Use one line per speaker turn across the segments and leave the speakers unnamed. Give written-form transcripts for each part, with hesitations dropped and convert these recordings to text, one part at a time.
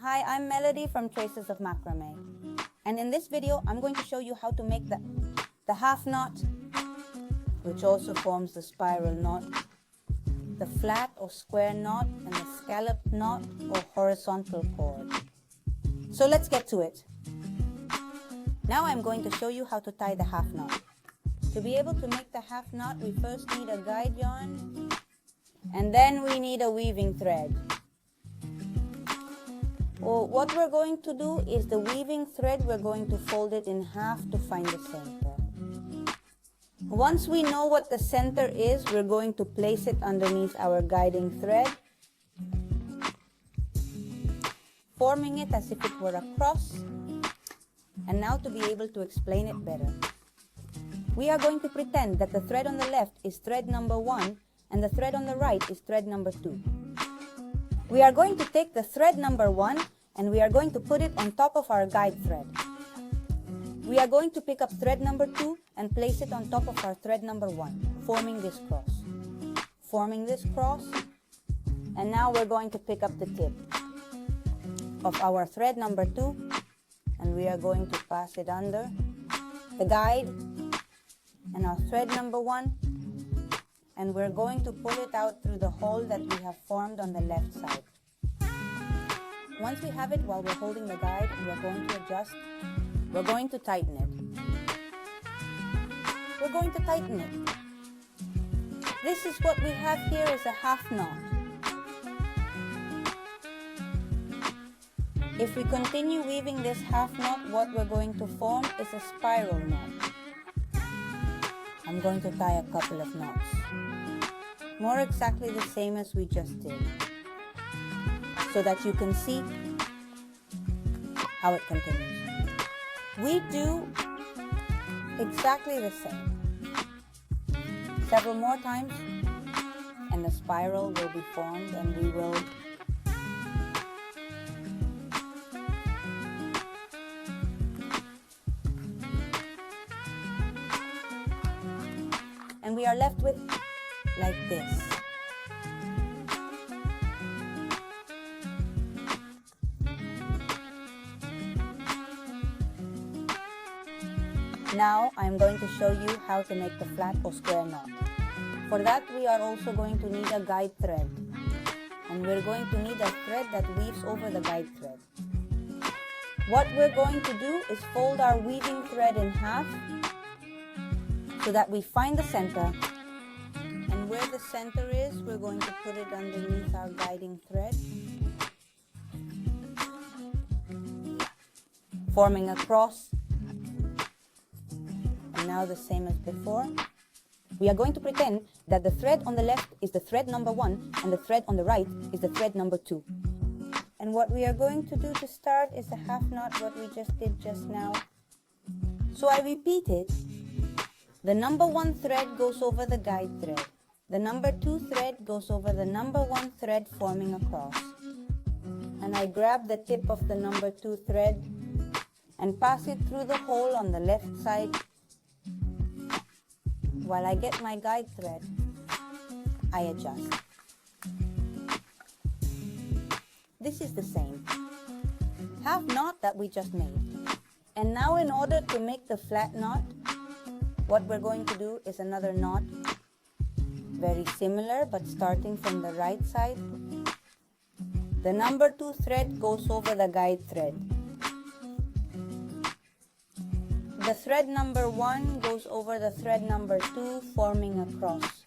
Hi, I'm Melody from Traces of Macrame, and in this video I'm going to show you how to make the half knot, which also forms the spiral knot, the flat or square knot, and the scallop knot or horizontal cord. So let's get to it. Now I'm going to show you how to tie the half knot. To be able to make the half knot, we first need a guide yarn, and then we need a weaving thread. Well, what we're going to do is the weaving thread, we're going to fold it in half to find the center. Once we know what the center is, we're going to place it underneath our guiding thread, forming it as if it were a cross. And now to be able to explain it better, we are going to pretend that the thread on the left is thread number 1 and the thread on the right is thread number 2. We are going to take the thread number 1 and we are going to put it on top of our guide thread. We are going to pick up thread number 2 and place it on top of our thread number 1, forming this cross. Forming this cross, and now we're going to pick up the tip of our thread number 2 and we are going to pass it under the guide and our thread number 1, and we're going to pull it out through the hole that we have formed on the left side. Once we have it, while we're holding the guide, we're going to adjust. We're going to tighten it. We're going to tighten it. This is what we have here is a half knot. If we continue weaving this half knot, what we're going to form is a spiral knot. I'm going to tie a couple of knots. More exactly the same as we just did, so that you can see how it continues. We do exactly the same. Several more times, and the spiral will be formed, and we will we are left with like this. Now I'm going to show you how to make the flat or square knot. For that we are also going to need a guide thread, and we're going to need a thread that weaves over the guide thread. What we're going to do is fold our weaving thread in half so that we find the center, and where the center is, we're going to put it underneath our guiding thread, forming a cross. And now the same as before, we are going to pretend that the thread on the left is the thread number 1 and the thread on the right is the thread number 2. And what we are going to do to start is a half knot, what we just did just now. So I repeat it. The number 1 thread goes over the guide thread. The number 2 thread goes over the number 1 thread, forming a cross. And I grab the tip of the number 2 thread and pass it through the hole on the left side. While I get my guide thread, I adjust. This is the same half knot that we just made. And now in order to make the flat knot, what we're going to do is another knot, very similar, but starting from the right side. The number 2 thread goes over the guide thread. The thread number 1 goes over the thread number 2, forming a cross.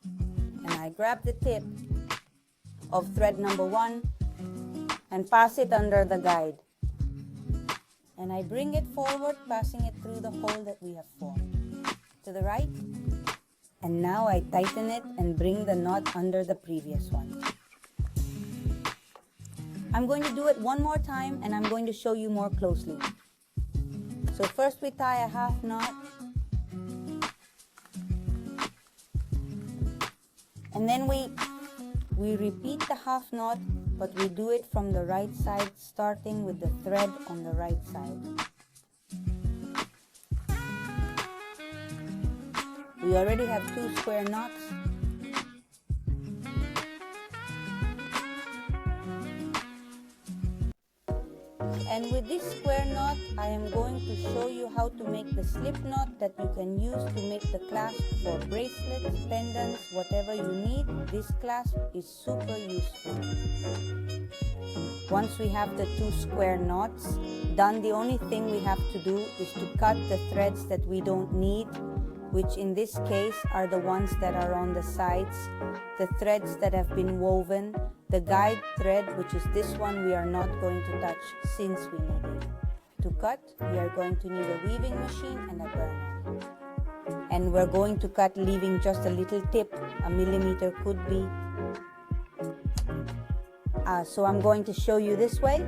And I grab the tip of thread number 1 and pass it under the guide. And I bring it forward, passing it through the hole that we have formed to the right, and now I tighten it and bring the knot under the previous one. I'm going to do it one more time and I'm going to show you more closely. So first we tie a half knot, and then we repeat the half knot, but we do it from the right side, starting with the thread on the right side. We already have 2 square knots. And with this square knot, I am going to show you how to make the slip knot that you can use to make the clasp for bracelets, pendants, whatever you need. This clasp is super useful. Once we have the 2 square knots done, the only thing we have to do is to cut the threads that we don't need, which in this case are the ones that are on the sides, the threads that have been woven. The guide thread, which is this one, we are not going to touch since we need it. To cut, we are going to need a weaving machine and a burner. And we're going to cut leaving just a little tip, a millimeter could be. So I'm going to show you this way.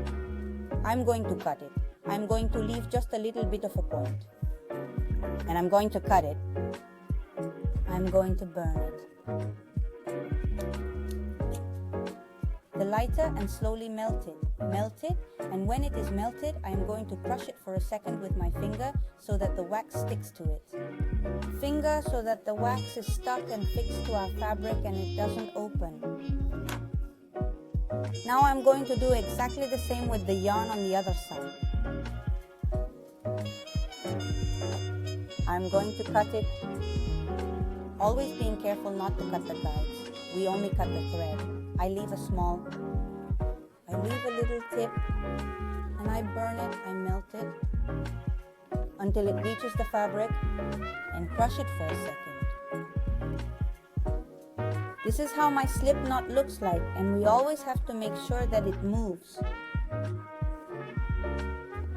I'm going to cut it. I'm going to leave just a little bit of a point. And I'm going to cut it. I'm going to burn it. The lighter and slowly melt it. Melt it, and when it is melted, I am going to crush it for a second with my finger so that the wax sticks to it. Finger so that the wax is stuck and fixed to our fabric and it doesn't open. Now I'm going to do exactly the same with the yarn on the other side. I'm going to cut it, always being careful not to cut the guides. We only cut the thread. I leave a little tip, and I burn it, I melt it until it reaches the fabric and crush it for a second. This is how my slip knot looks like, and we always have to make sure that it moves.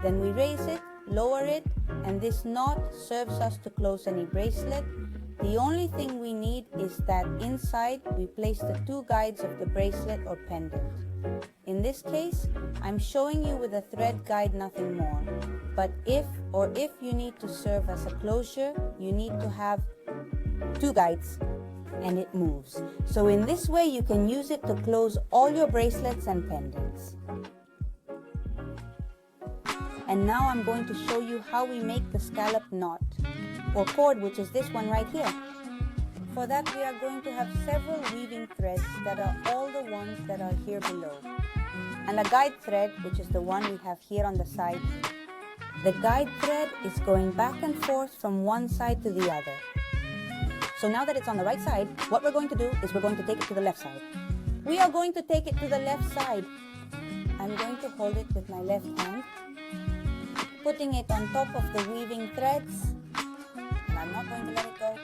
Then we raise it, lower it, and this knot serves us to close any bracelet. The only thing we need is that inside we place the 2 guides of the bracelet or pendant. In this case, I'm showing you with a thread guide, nothing more. But if you need to serve as a closure, you need to have 2 guides and it moves. So in this way you can use it to close all your bracelets and pendants. And now I'm going to show you how we make the scallop knot or cord, which is this one right here. For that we are going to have several weaving threads that are all the ones that are here below. And a guide thread, which is the one we have here on the side. The guide thread is going back and forth from one side to the other. So now that it's on the right side, what we're going to do is we're going to take it to the left side. We are going to take it to the left side. I'm going to hold it with my left hand, putting it on top of the weaving threads. And I'm not going to let it go.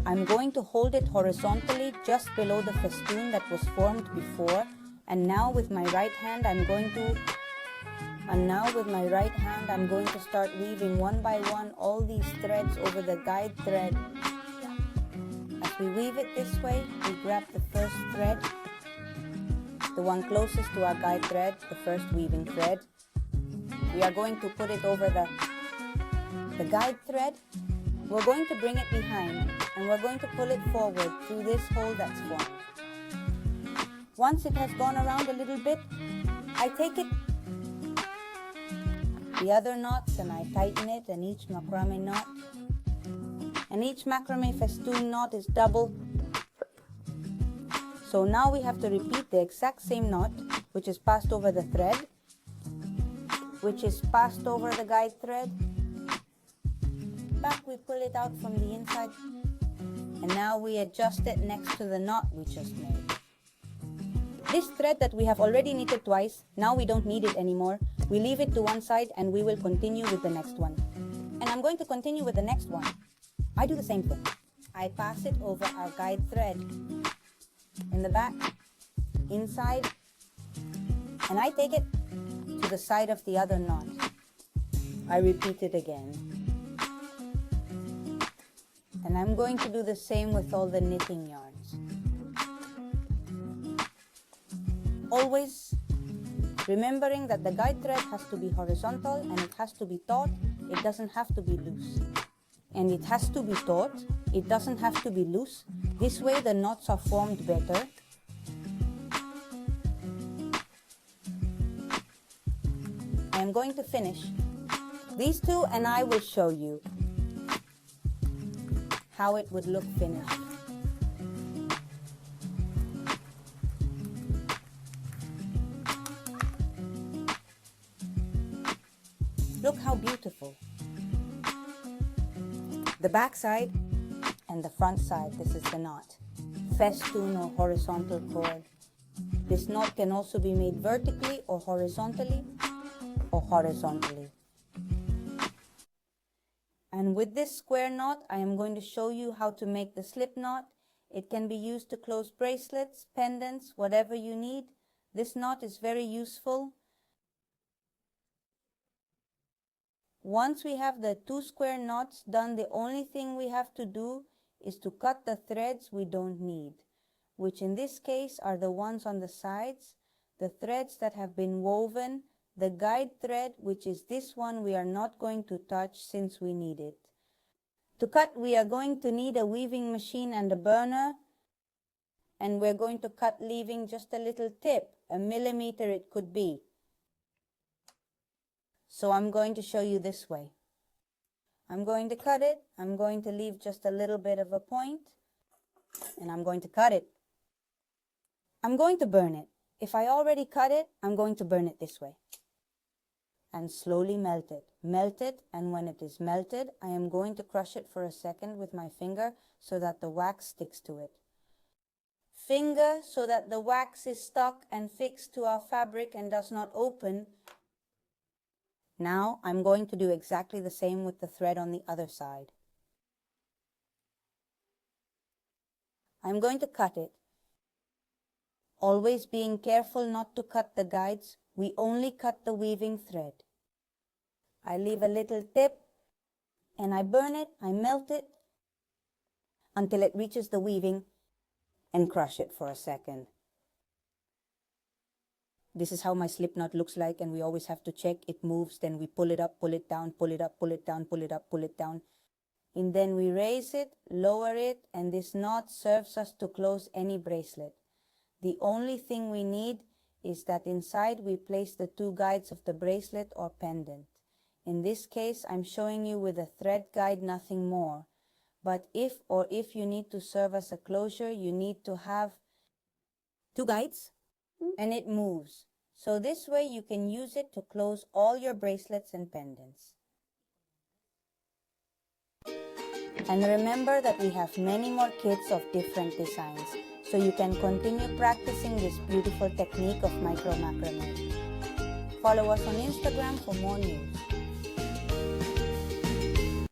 I'm going to hold it horizontally just below the festoon that was formed before. And now with my right hand, I'm going to start weaving one by one all these threads over the guide thread. As we weave it this way, we grab the first thread, the one closest to our guide thread, the first weaving thread. We are going to put it over the guide thread. We're going to bring it behind and we're going to pull it forward through this hole that's formed. Once it has gone around a little bit, I take it, the other knots, and I tighten it, and each macrame knot. And each macrame festoon knot is double. So now we have to repeat the exact same knot, which is passed over the thread, which is passed over the guide thread. Back we pull it out from the inside, and now we adjust it next to the knot we just made. This thread that we have already knitted twice, now we don't need it anymore. We leave it to one side and we will continue with the next one. And I'm going to continue with the next one. I do the same thing. I pass it over our guide thread in the back, inside, and I take it to the side of the other knot. I repeat it again. And I'm going to do the same with all the knitting yarns. Always remembering that the guide thread has to be horizontal and it has to be taut. It doesn't have to be loose. And it has to be taut. It doesn't have to be loose. This way the knots are formed better. I am going to finish these two and I will show you how it would look finished. Look how beautiful. The back side and the front side, this is the knot. Festoon or horizontal cord. This knot can also be made vertically or horizontally. And with this square knot, I am going to show you how to make the slip knot. It can be used to close bracelets, pendants, whatever you need. This knot is very useful. Once we have the 2 square knots done, the only thing we have to do is to cut the threads we don't need, which in this case are the ones on the sides, the threads that have been woven, the guide thread, which is this one, we are not going to touch since we need it. To cut, we are going to need a weaving machine and a burner, and we're going to cut leaving just a little tip, 1 millimeter it could be. So I'm going to show you this way. I'm going to cut it, I'm going to leave just a little bit of a point, and I'm going to cut it. I'm going to burn it. If I already cut it, I'm going to burn it this way. And slowly melt it. Melt it, and when it is melted, I am going to crush it for a second with my finger so that the wax sticks to it. Finger so that the wax is stuck and fixed to our fabric and does not open. Now I'm going to do exactly the same with the thread on the other side. I'm going to cut it. Always being careful not to cut the guides, we only cut the weaving thread. I leave a little tip and I burn it, I melt it until it reaches the weaving and crush it for a second. This is how my slip knot looks like, and we always have to check it moves, then we pull it up, pull it down, pull it up, pull it down, pull it up, pull it down. And then we raise it, lower it, and this knot serves us to close any bracelet. The only thing we need is that inside we place the 2 guides of the bracelet or pendant. In this case, I'm showing you with a thread guide, nothing more. But if you need to serve as a closure, you need to have 2 guides and it moves. So this way you can use it to close all your bracelets and pendants. And remember that we have many more kits of different designs, so you can continue practicing this beautiful technique of micro macrame. Follow us on Instagram for more news.